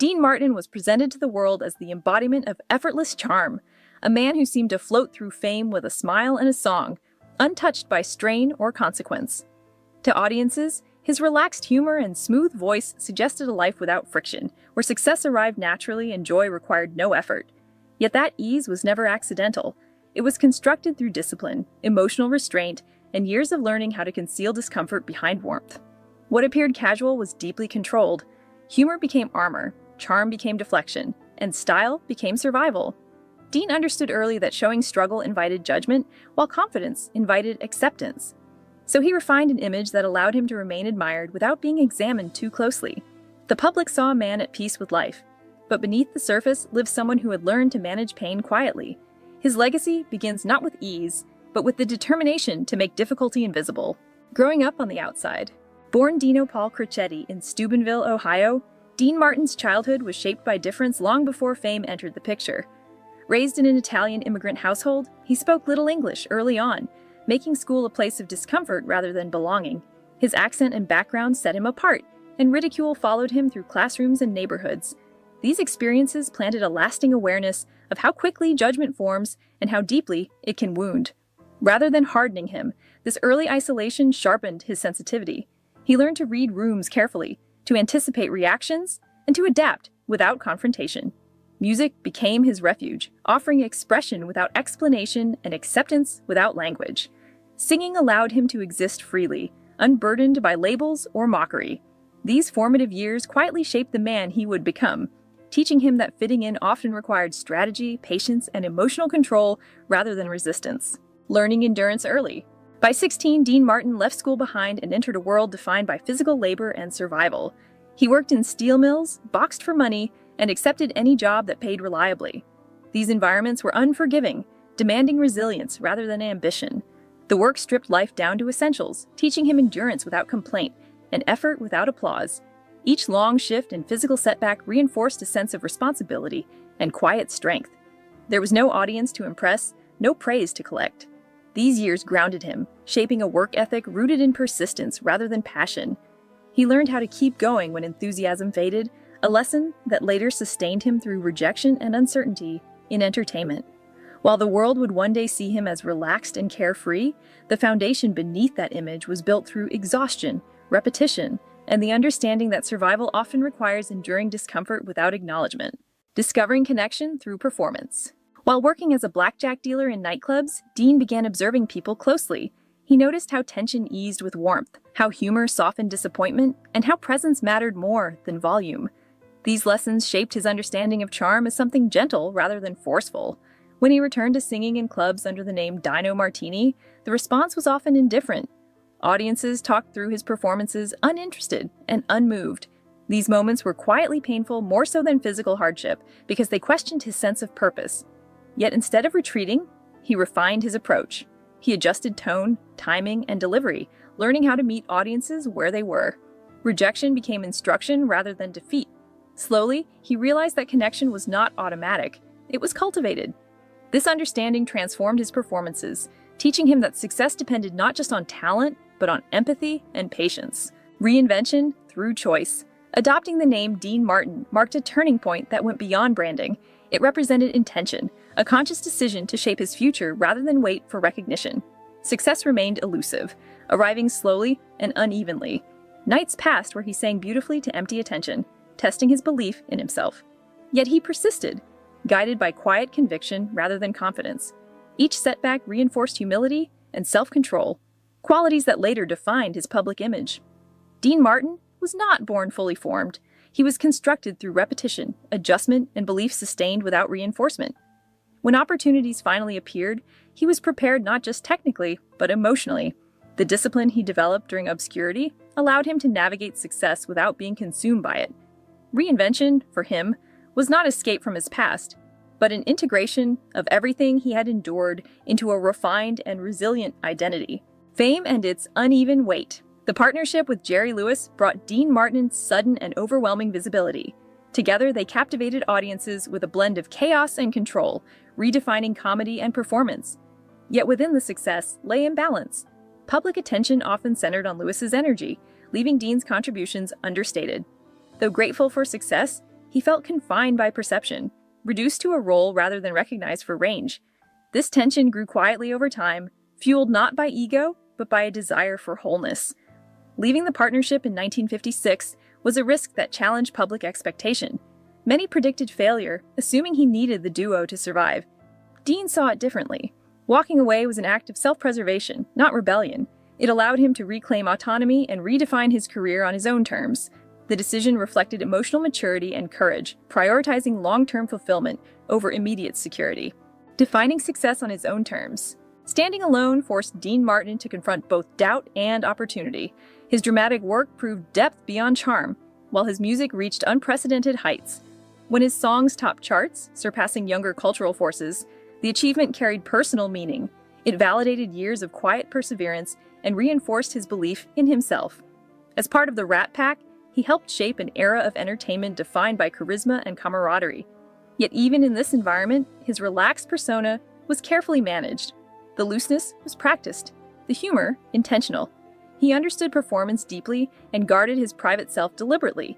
Dean Martin was presented to the world as the embodiment of effortless charm, a man who seemed to float through fame with a smile and a song, untouched by strain or consequence. To audiences, his relaxed humor and smooth voice suggested a life without friction, where success arrived naturally and joy required no effort. Yet that ease was never accidental. It was constructed through discipline, emotional restraint, and years of learning how to conceal discomfort behind warmth. What appeared casual was deeply controlled. Humor became armor, charm became deflection, and style became survival. Dean understood early that showing struggle invited judgment, while confidence invited acceptance. So he refined an image that allowed him to remain admired without being examined too closely. The public saw a man at peace with life, but beneath the surface lived someone who had learned to manage pain quietly. His legacy begins not with ease, but with the determination to make difficulty invisible. Growing up on the outside. Born Dino Paul Crocetti in Steubenville, Ohio, Dean Martin's childhood was shaped by difference long before fame entered the picture. Raised in an Italian immigrant household, he spoke little English early on, making school a place of discomfort rather than belonging. His accent and background set him apart, and ridicule followed him through classrooms and neighborhoods. These experiences planted a lasting awareness of how quickly judgment forms and how deeply it can wound. Rather than hardening him, this early isolation sharpened his sensitivity. He learned to read rooms carefully, to anticipate reactions, and to adapt without confrontation. Music became his refuge, offering expression without explanation and acceptance without language. Singing allowed him to exist freely, unburdened by labels or mockery. These formative years quietly shaped the man he would become, teaching him that fitting in often required strategy, patience, and emotional control rather than resistance. Learning endurance early. By 16, Dean Martin left school behind and entered a world defined by physical labor and survival. He worked in steel mills, boxed for money, and accepted any job that paid reliably. These environments were unforgiving, demanding resilience rather than ambition. The work stripped life down to essentials, teaching him endurance without complaint and effort without applause. Each long shift and physical setback reinforced a sense of responsibility and quiet strength. There was no audience to impress, no praise to collect. These years grounded him, shaping a work ethic rooted in persistence rather than passion. He learned how to keep going when enthusiasm faded, a lesson that later sustained him through rejection and uncertainty in entertainment. While the world would one day see him as relaxed and carefree, the foundation beneath that image was built through exhaustion, repetition, and the understanding that survival often requires enduring discomfort without acknowledgement. Discovering connection through performance. While working as a blackjack dealer in nightclubs, Dean began observing people closely. He noticed how tension eased with warmth, how humor softened disappointment, and how presence mattered more than volume. These lessons shaped his understanding of charm as something gentle rather than forceful. When he returned to singing in clubs under the name Deana Martin, the response was often indifferent. Audiences talked through his performances uninterested and unmoved. These moments were quietly painful more so than physical hardship because they questioned his sense of purpose. Yet instead of retreating, he refined his approach. He adjusted tone, timing, and delivery, learning how to meet audiences where they were. Rejection became instruction rather than defeat. Slowly, he realized that connection was not automatic. It was cultivated. This understanding transformed his performances, teaching him that success depended not just on talent, but on empathy and patience. Reinvention through choice. Adopting the name Dean Martin marked a turning point that went beyond branding. It represented intention, a conscious decision to shape his future rather than wait for recognition. Success remained elusive, arriving slowly and unevenly. Nights passed where he sang beautifully to empty attention, testing his belief in himself. Yet he persisted, guided by quiet conviction rather than confidence. Each setback reinforced humility and self-control, qualities that later defined his public image. Dean Martin was not born fully formed. He was constructed through repetition, adjustment, and belief sustained without reinforcement. When opportunities finally appeared, he was prepared not just technically, but emotionally. The discipline he developed during obscurity allowed him to navigate success without being consumed by it. Reinvention, for him, was not escape from his past, but an integration of everything he had endured into a refined and resilient identity. Fame and its uneven weight. The partnership with Jerry Lewis brought Dean Martin sudden and overwhelming visibility. Together, they captivated audiences with a blend of chaos and control, redefining comedy and performance. Yet within the success lay imbalance. Public attention often centered on Lewis's energy, leaving Dean's contributions understated. Though grateful for success, he felt confined by perception, reduced to a role rather than recognized for range. This tension grew quietly over time, fueled not by ego, but by a desire for wholeness. Leaving the partnership in 1956 was a risk that challenged public expectation. Many predicted failure, assuming he needed the duo to survive. Dean saw it differently. Walking away was an act of self-preservation, not rebellion. It allowed him to reclaim autonomy and redefine his career on his own terms. The decision reflected emotional maturity and courage, prioritizing long-term fulfillment over immediate security. Defining success on his own terms. Standing alone forced Dean Martin to confront both doubt and opportunity. His dramatic work proved depth beyond charm, while his music reached unprecedented heights. When his songs topped charts, surpassing younger cultural forces, the achievement carried personal meaning. It validated years of quiet perseverance and reinforced his belief in himself. As part of the Rat Pack, he helped shape an era of entertainment defined by charisma and camaraderie. Yet even in this environment, his relaxed persona was carefully managed. The looseness was practiced, the humor intentional. He understood performance deeply and guarded his private self deliberately.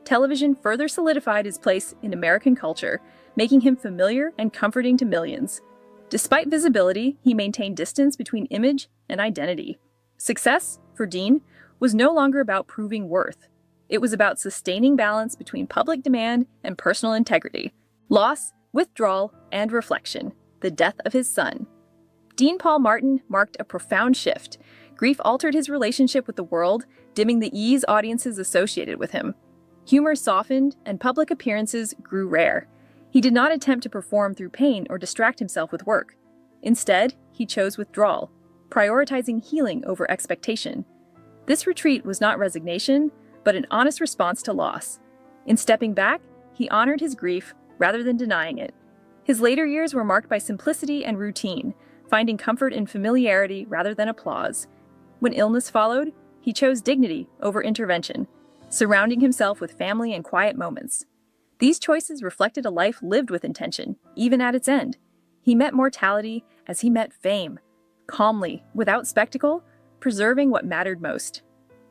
Television further solidified his place in American culture, making him familiar and comforting to millions. Despite visibility, he maintained distance between image and identity. Success, for Dean, was no longer about proving worth. It was about sustaining balance between public demand and personal integrity. Loss, withdrawal, and reflection. The death of his son. Dean Paul Martin marked a profound shift. Grief altered his relationship with the world, dimming the ease audiences associated with him. Humor softened, and public appearances grew rare. He did not attempt to perform through pain or distract himself with work. Instead, he chose withdrawal, prioritizing healing over expectation. This retreat was not resignation, but an honest response to loss. In stepping back, he honored his grief rather than denying it. His later years were marked by simplicity and routine, finding comfort in familiarity rather than applause. When illness followed, he chose dignity over intervention, surrounding himself with family and quiet moments. These choices reflected a life lived with intention, even at its end. He met mortality as he met fame, calmly, without spectacle, preserving what mattered most.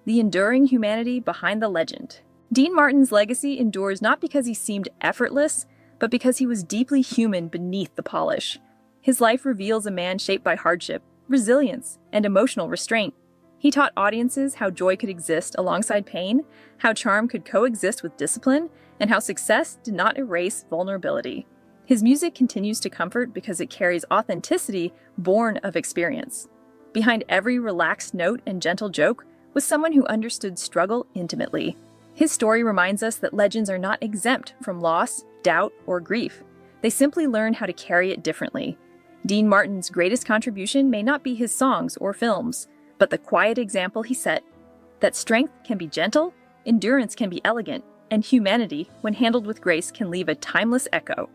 The enduring humanity behind the legend. Dean Martin's legacy endures not because he seemed effortless, but because he was deeply human beneath the polish. His life reveals a man shaped by hardship, resilience, and emotional restraint. He taught audiences how joy could exist alongside pain, how charm could coexist with discipline, and how success did not erase vulnerability. His music continues to comfort because it carries authenticity born of experience. Behind every relaxed note and gentle joke was someone who understood struggle intimately. His story reminds us that legends are not exempt from loss, doubt, or grief. They simply learn how to carry it differently. Dean Martin's greatest contribution may not be his songs or films, but the quiet example he set, that strength can be gentle, endurance can be elegant, and humanity, when handled with grace, can leave a timeless echo.